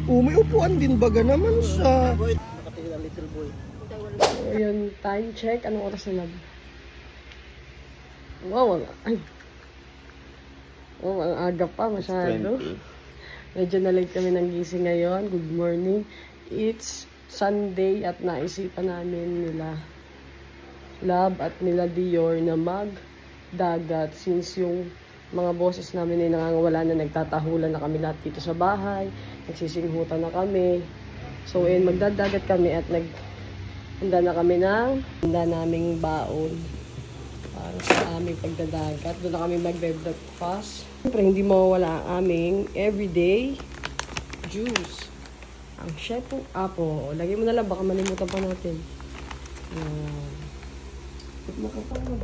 May upuan din baga naman siya. Nakatingin ang little boy. Ayun, time check. Anong oras na? Wow, ay. Oh, ang aga pa masyado. Medyo na-late kami ng gising ngayon. Good morning. It's Sunday at naisipan namin nila Lab at nila Dior na magdagat since yung mga boses namin ay nangangawala na, nagtatahulan na kami lahat dito sa bahay, nagsisinghutan na kami. So magdadagat kami at handa na kami ng naming baon para sa aming pagdadagat. Doon na kami magbe-breakfast. Siyempre hindi mawawala ang aming everyday juice. Ang Shepu Apo. Lagay mo na lang, baka malimutan pa natin. Makapagod.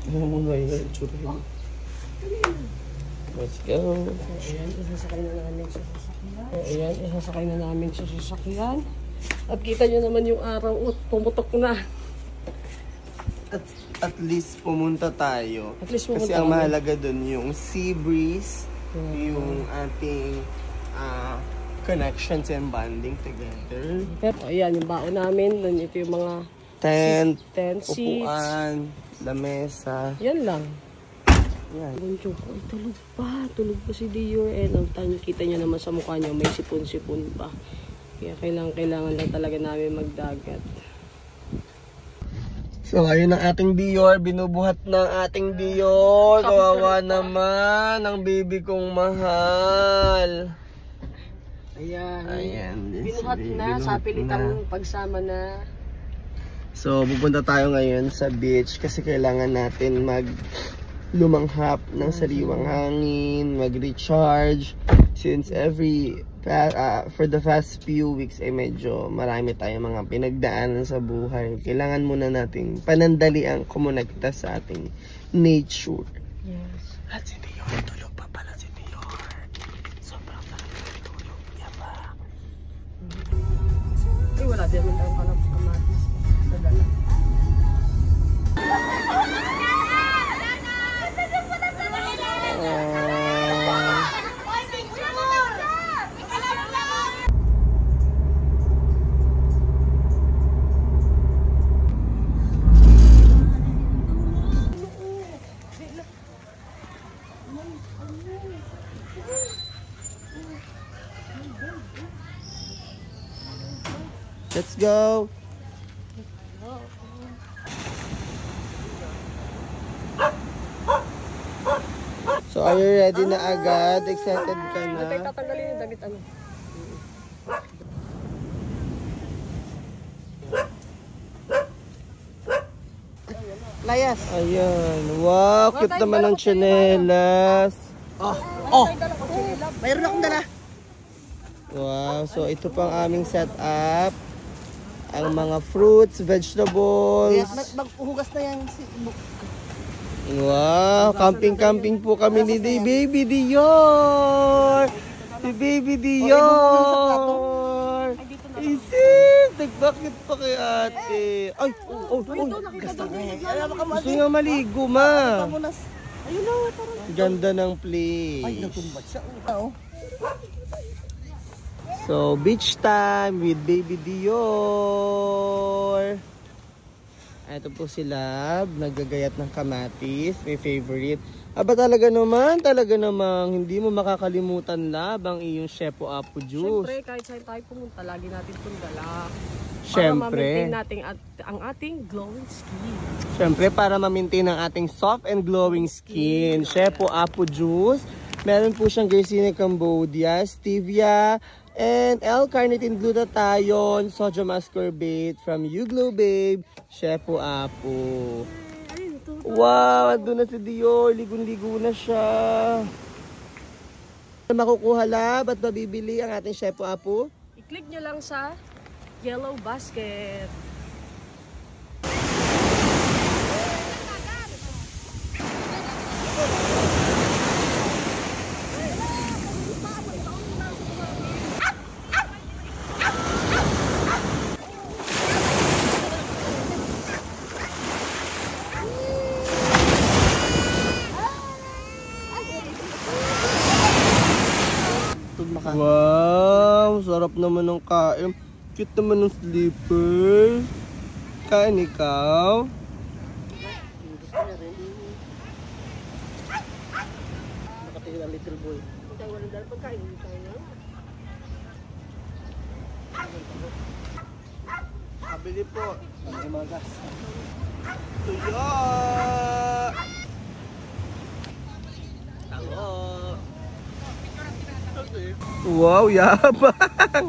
Ano mo ba yun? Let's go. Ayan, isasakay na namin sa sasakyan. Ayan, isasakay na namin sa sasakyan. At kita nyo naman yung araw, pumutok na. At least pumunta tayo. At least pumunta kasi ang mahalaga dun yung sea breeze, yung ating connections and bonding together. Pero ayan, yung baon namin. Ito yung mga tent seats. Upuan, lamesa. Yan lang. Yan. Tulog pa si Dior. Kita niya naman sa mukha niya, may sipon-sipon pa. Kaya kailangan lang talaga namin magdagat. So, ayun ang ating Dior. Binubuhat ng ating Dior. Kawawa naman ang baby kong mahal. Ayan. Binuhat na. Sa pilitang pagsama na. So, pupunta tayo ngayon sa beach kasi kailangan natin lumanghap ng sariwang hangin, mag-recharge. Since for the past few weeks ay medyo marami tayong mga pinagdaanan sa buhay. Kailangan muna nating panandaliang kumonekta sa ating nature. Yes. At si Dior, tulog pa pala si Dior. Sobrang sarap tulog niya pa. Ay, wala din naman tayong kamatis. Nadala. Let's go! So, are you ready na agad? Excited ka na? Tayo tatanggalin yung damit ano. Layas. Ayan. Wow, cute naman ang tsinelas. Mayroon akong dala. Wow, so ito pang aming setup. Ang mga fruits, vegetables. Maghugas na yan. Wow, camping-camping po kami ni Baby Dior. Si Baby Dior. Isip, nagbakit pa kay ate. Ay, gusto nga maligo, ma. Ayun na, parang. Ganda ng place. Ay, natumbat siya. So, beach time with Baby Dior. Ito po sila, naggagayat ng kamatis, may favorite. Aba talaga namang hindi mo makakalimutan Lab ang iyong Shepu Apo juice. Siyempre, kahit saan tayo pumunta, lagi natin itong dala. Siyempre. Para ma-maintain natin ang ating glowing skin. Siyempre, para ma-maintain ang ating soft and glowing skin. Shepu Apo juice. Meron po siyang Garcinia Cambodia, stevia, and L-carnitine glutathione, sodium ascorbate from YouGlow Babe, Shepu Apo. Wow, andun na si Dior. Ligon-ligo na siya. Makukuha Lab at mabibili ang ating Shepu Apo? I-click nyo lang sa yellow basket. maka. Wow, sarap naman ng kain. Cute naman ng slipper. Kain ikaw. Nakatingin ang little boy. Kabili po. Ang imagas. Tuyo! Tango! Wow, yabang!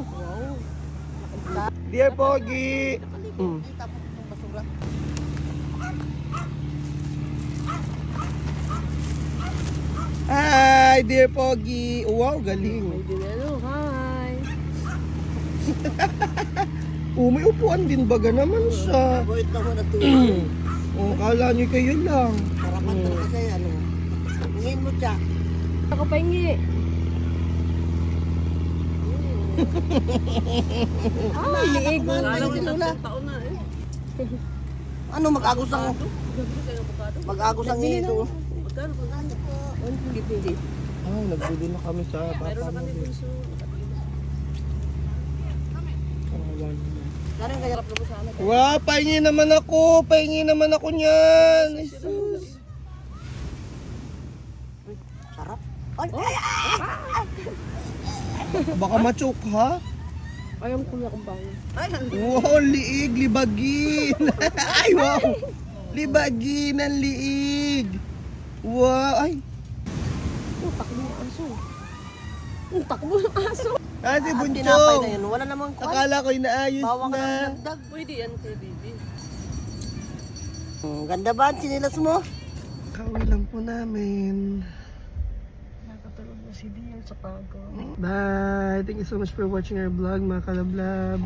Dear Pogi! Tapos ng basura. Hi, dear Pogi! Wow, galing! Hello, hi! May upuan din baga naman siya. Boy, ito mo na tuloy. Kala niyo kayo lang. Harapan ko kasi ano. Hingin mo siya. Ako pahingi. Ay, liig mo. Ano mag-agos ang ito. Hindi. Nagbili na kami sa papa mo. Karang kayarap na po sana. Wow, pahingi naman ako. Pahingi naman ako niyan. Jesus. Sarap. Ay, Baka ma-choke ha? Ayam ko na kung paano. Wow, liig, libagin. Ay, wow. Libagin ang liig. Wow, ay. Takbo ng aso. Takbo ng aso. Si ang tinapay na Bunchong. yun. Wala namang kwan. Akala ko inaayos Bawang ka ng na. dagdag. Pwede yan kay baby. Ganda ba ang sinilas mo? Kauwi lang po namin. Nakatulog na si Dian sa pago. Bye. Thank you so much for watching our vlog, mga kalablab.